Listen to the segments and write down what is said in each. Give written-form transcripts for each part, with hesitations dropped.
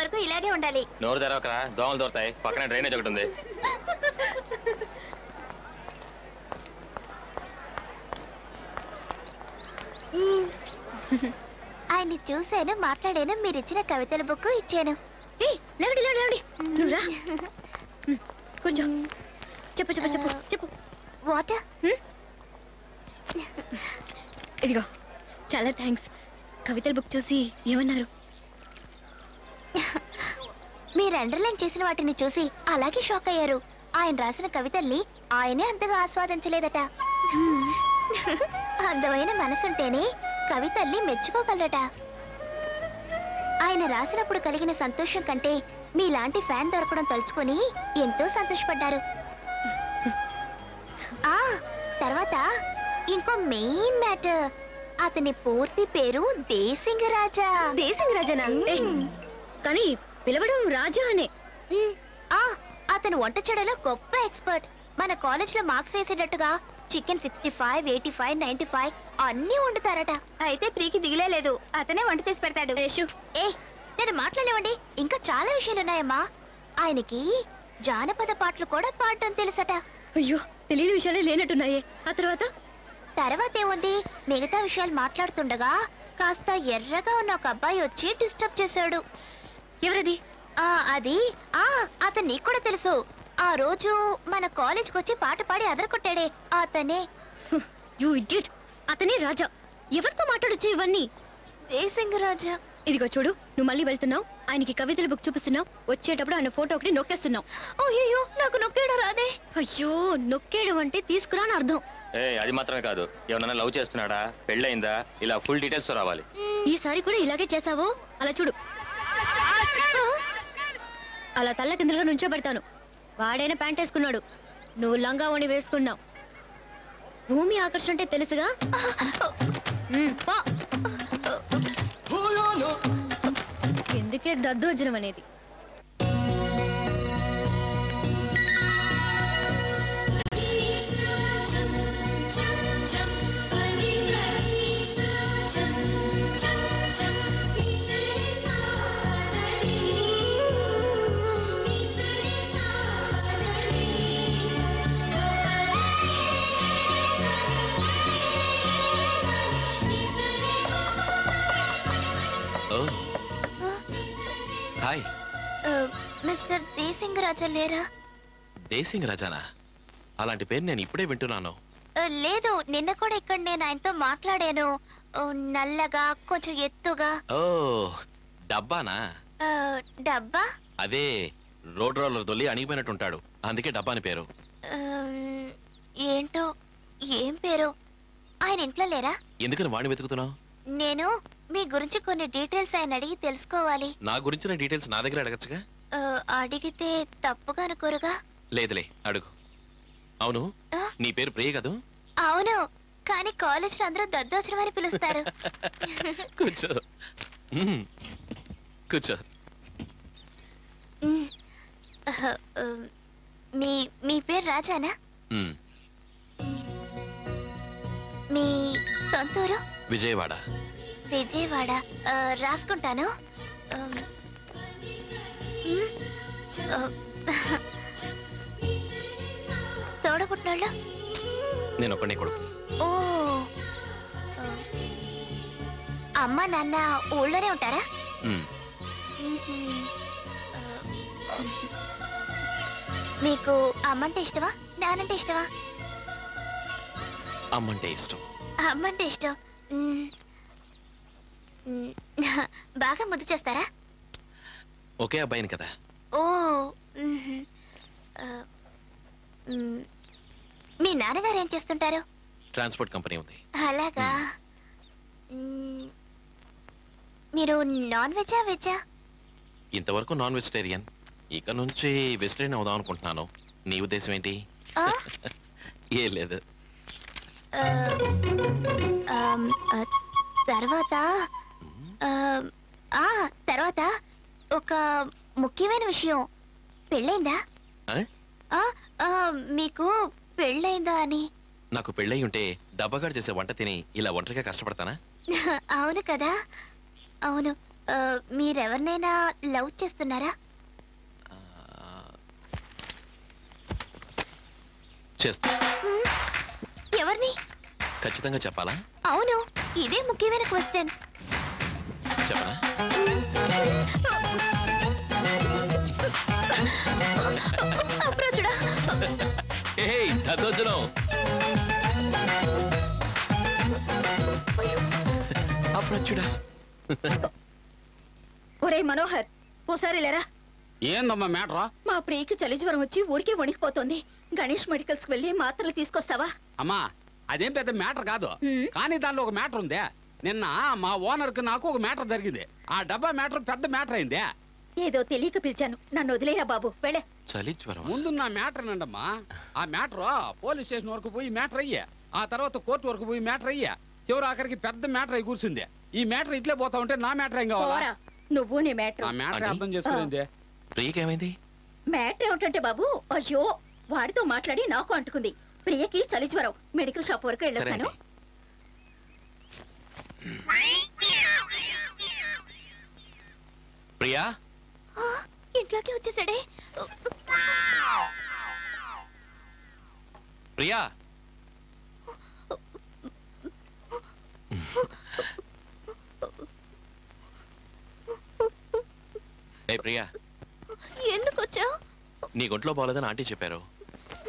వరకు ఇలాగే ఉండాలి. నోరు తెరవకరా, దోమలు దొరుకుతాయి. పక్కన డ్రైనేజ్ ఒకటి ఉంది. ఆయన్ని చూశాను, మాట్లాడాను. మీరు ఇచ్చిన కవితల బుక్ ఇచ్చాను. లేవండి లేవండి లేవండి, నువ్వురా కొంచెం. చెప్పు చెప్పు చెప్పు చెప్పు. వాటర్ ఇదిగో. చాలా థ్యాంక్స్. కవితల బుక్ చూసి ఏమన్నారు? మీరు అండర్లైన్ చేసిన వాటిని చూసి అలాగే షాక్ అయ్యారు. ఆయన రాసిన కవితల్ని ఆయనే అంతగా ఆస్వాదించలేదట. అందమైన మనసుంటేనే కవితల్ని మెచ్చుకోగలరట. ఆయన రాసినప్పుడు కలిగిన సంతోషం కంటే మీలాంటి ఫ్యాన్ దొరకడం తలుచుకొని ఎంతో సంతోషపడ్డారు. తర్వాత ఇంకో మెయిన్ మ్యాటర్, అతని పూర్తి పేరు దేశింగరాజా. దేశింగరాజనా? కానీ పిలవడం రాజా అనే. అతను వంట చేయడంలో గొప్ప ఎక్స్పర్ట్. మన కాలేజ్ లో మార్క్స్ వేసేటట్టుగా చికెన్ 65, 85, 95 అన్ని వండుతారట. అయితే ప్రీకి దిగిలేదు, అతనే వంట చేసి పెడతాడు. నేను మాట్లాడలేవండి, ఇంకా చాలా విషయాలున్నాయమ్మా. ఆయనకి జానపద పాటలు కూడా పాడటం తెలుసట. అయ్యో, తెలియని విషయాలే లేనట్టున్నాయే. ఆ తర్వాత ఏముంది, మిగతా విషయాలు మాట్లాడుతుండగా కాస్త ఎర్రగా ఉన్న ఒక అబ్బాయి వచ్చి డిస్టర్బ్ చేశాడు. ఎవరది? అది అతను నీకు కూడా తెలుసు. ఆ రోజు మన కాలేజ్కి వచ్చి పాట పాడి అదరకొట్టాడే అతనే. యు ఇడియట్, అతనే రాజా. ఎవరితో మాట్లాడొచ్చు ఇవన్నీ? దేశింగరాజా. ఇదిగో చూడు, నువ్వు మళ్ళీ వెళ్తున్నావు, ఆయనకి కవితల బుక్ చూపిస్తున్నావు, వచ్చేటప్పుడు ఆయన ఫోటో ఒకటి నొక్కేస్తున్నావు. అయ్యో, నాకు నొక్కేయడం రాదే. అయ్యో, నొక్కేయడం అంటే తీసుకురా అని అర్థం. అది మాత్రమే కాదు, ఎవరన్నా లవ్ చేస్తున్నాడా, పెళ్ళయిందా, ఇలా ఫుల్ డీటెయిల్స్ రావాలి. ఈసారి కూడా ఇలాగే చేసావో అలా చూడు. అలా తల్ల కిందలుగా నుంచోబెడతాను. వాడైనా ప్యాంట్ వేసుకున్నాడు, నువ్వు లంగా ఓణి వేసుకున్నావు. భూమి ఆకర్షణ అంటే తెలుసుగా. ఎందుకే దద్దోజనం అనేది. హాయ్, మిస్టర్ దేశింగరాజా లేరా? దేశింగరాజానా? అలాంటి పేరు నేను ఇప్పుడే వింటున్నాను. లేదు, నిన్న కూడా ఇక్కడ నేను ఆయనతో మాట్లాడాను. నల్లగా, కొంచెం ఎత్తుగా. ఓ, డబ్బానా? డబ్బా? అదే, రోడ్ రోలర్ దొల్లి అణిగిపోయినట్టుంటాడు, అందుకే డబ్బా అని పేరు. ఏంటో, ఏం పేరు? ఆయన ఇంట్లో లేరా? ఎందుకని వాడిని వెతుకుతున్నావు? నేను మీ గురించి కొన్ని డీటెయిల్స్ ఆయన అడిగి తెలుసుకోవాలి. నా గురించిన డీటెయిల్స్ నా దగ్గర అడగచ్చుగా. అడిగితే తప్పుగా అనుకోరుగా? లేదులే, అడుగు. అవును, నీ పేరు ప్రియ కదూ? అవును, కానీ కాలేజ్ లో అందరూ దద్దోజనం అని పిలుస్తారు. కూర్చో కూర్చో. మీ పేరు రాజానా? మీ సొంతూరు? విజయవాడ. విజయవాడ, రాసుకుంటాను. తోడబుట్టినోళ్ళు? నేను ఒక్కడే కొడుకు. ఓ, అమ్మ నాన్న ఊళ్ళోనే ఉంటారా? మీకు అమ్మంటే ఇష్టమా, నానంటే ఇష్టమా? అమ్మంటే ఇష్టం. అమ్మంటే ఇష్టం. బాగా ముద్దు చేస్తారా? ఒకే అబ్బాయిని కదా. ఓ, మీ నాన్నగారు ఏం చేస్తుంటారు? ట్రాన్స్పోర్ట్ కంపెనీ ఉంది. అలాగా. మీరు నాన్ వెజా వెజా? ఇంతవరకు నాన్ వెజిటేరియన్, ఇక నుంచి వెజిటేరియన్ అవుదాం అనుకుంటున్నాను. నీ ఉద్దేశం ఏంటి? ఏ లేదు. తర్వాత ఒక ముఖ్యమైన విషయం, పెళ్ళైందా? మీకు పెళ్ళైందా అని. నాకు పెళ్ళై ఉంటే డబ్బగాడు చేసే వంట తిని ఇలా ఒంటరిగా కష్టపడతానా? అవును కదా, అవును. మీరెవరినైనా లవ్ చేస్తున్నారా? చేస్తా. ఎవరిని? ఖచ్చితంగా చెప్పాలా? అవును, ఇదే ముఖ్యమైన క్వశ్చన్. చెప్పనా? అప్రోచుడా? ఏయ్ దద్దోజనం. అప్రోచుడా. ఒరే మనోహర్, ఓసారి లేరా. ఏందమ్మా మ్యాటరా? మా ప్రియకి చలి జ్వరం వచ్చి ఊరికే వణికిపోతుంది. గణేష్ మెడికల్స్ కి వెళ్ళి మాత్రలు తీసుకొస్తావా? అమ్మా అదేం పెద్ద మ్యాటర్ కాదు, కానీ దానిలో ఒక మ్యాటర్ ఉందే. నిన్న మా ఓనర్ కి నాకు ఒక మ్యాటర్ జరిగింది. ఆ డబ్బా మ్యాటర్ పెద్ద మ్యాటర్ అయిందే. ఏదో తెలియక పిలిచాను, నన్ను వదిలేరా బాబు, వెళ్ళే. చలి జ్వరం. ముందు నా మ్యాటర్ నండమ్మా. ఆ మ్యాటర్ పోలీస్ స్టేషన్ వరకు పోయి మ్యాటర్ అయ్యా, ఆ తర్వాత కోర్టు వరకు పోయి మ్యాటర్ అయ్యా, చివరి ఆఖరికి పెద్ద మ్యాటర్ అయి కూర్చుంది. ఈ మ్యాటర్ ఇట్లే పోతా ఉంటే నా మ్యాటర్ ఏం కావాలా? పోరా, నువ్వు నీ మ్యాటర్. ఆ మ్యాటర్ అర్థం చేసుకునేది. ప్రియకేమైంది? మ్యాటర్ ఏమిటంటే బాబు, అయ్యో వాడితో మాట్లాడి నాకు అంటుకుంది. ప్రియకి చలి జ్వరం, మెడికల్ షాప్ వరకు వెళ్ళొస్తాను. ప్రియా, ఇంట్లోకి వచ్చేసాడే. ప్రియా. ఏ ప్రియా, ఎందుకు వచ్చావు? నీ ఒంట్లో బాగోలేదని ఆంటీ చెప్పారు.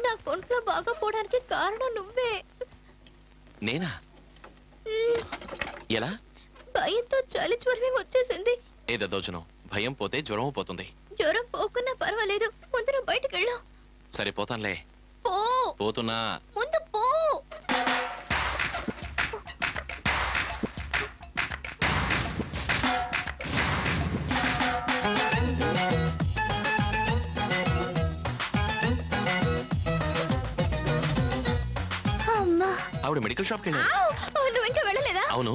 నా ఒంట్లో బాగా పోవడానికి కారణం నువ్వే. నేనా? ఎలా? భయంతో చలి జ్వరమే వచ్చేసింది. ఏ దద్దోజనం, భయం పోతే జ్వరం పోతుంది. జ్వరం పోకున్నా పర్వాలేదు, ముందు నువ్వు బయటికి వెళ్ళు. సరే పోతానులే. పో, పోతున్నా. ముందు పో. అమ్మా, ఆవిడ మెడికల్ షాప్కి వెళ్ళారు. నువ్వు ఇంకా వెళ్ళలేదా? అవును,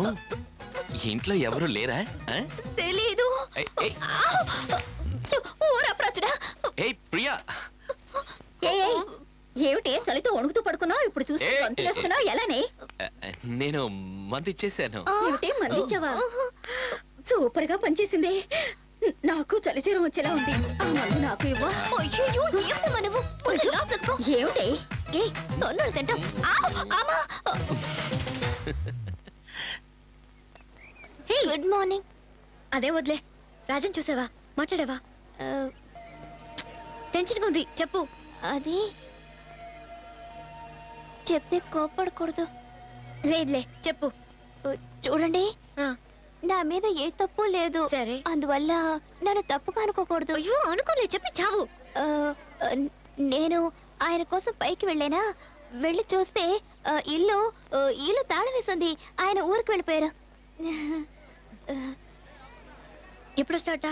ఇంట్లో ఎవరు లేరా? ఆ? తెలీదు. ఏయ్, ఏయ్. ఊరా ప్రచుడా. ఏయ్ ప్రియా. ఏమిటి చలితో వణుకుతూ పడుకున్నావు? ఇప్పుడు చూస్తే గంతులేస్తున్నావు, ఎలానే? నేను మంది ఇచ్చేసాను. ఏమిటి మందించావా? సూపర్ గా పనిచేసింది. నాకు చలి జ్వరం వచ్చేలా ఉంది. ఆ మందు నాకు ఇవ్వా? అయ్యో, ఏమిటి మనము? కొంచెం లోపలికి పో. ఏమిటి? తొన్నులు తింటాం. Good morning. అదే వదిలే. రాజన్ చూసావా? మాట్లాడావా? టెన్షన్గా ఉంది, చెప్పు. అది చెప్తే కోపడకూడదు. లేదులే, చెప్పు. చూడండి, నా మీద ఏ తప్పు లేదు. సరే, అందువల్ల నన్ను తప్పుగా అనుకోకూడదు. అయ్యో అనుకోలే, చెప్పి చావు. నేను ఆయన కోసం పైకి వెళ్ళానా, వెళ్ళి చూస్తే ఇల్లు తాళం వేసింది. ఆయన ఊరికి వెళ్ళిపోయారు. ఎప్పుడు వస్తాట?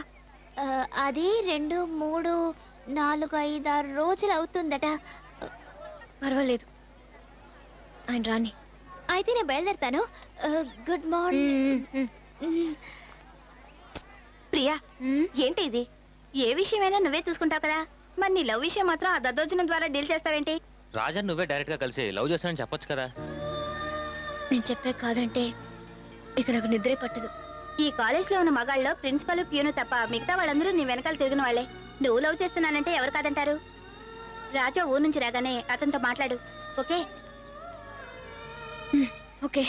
అది 2, 3, 4, 5, 6 రోజులు అవుతుందట. పర్వాలేదు, ఆయన రాని. అయితే నేను బయలుదేరుతాను. Good morning. ప్రియా, ఏంటి ఇది? ఏ విషయమైనా నువ్వే చూసుకుంటావు కదా, మరి నీ లవ్ విషయం మాత్రం ఆ దద్దోజనం ద్వారా డీల్ చేస్తావేంటి? రాజన్ నువ్వే డైరెక్ట్ గా కలిసి లవ్ చేస్తానని చెప్పొచ్చు కదా. నేను చెప్పే కాదంటే ఇక నాకు నిద్రే పట్టదు. ఈ కాలేజ్ లో ఉన్న మగాళ్ళలో ప్రిన్సిపల్, ప్యూను తప్ప మిగతా వాళ్ళందరూ నీ వెనకాల తిరిగిన వాళ్ళే. నువ్వు లవ్ చేస్తున్నానంటే ఎవరు కాదంటారు? రాజా ఊరు నుంచి రాగానే అతనితో మాట్లాడు. ఓకే? ఓకే.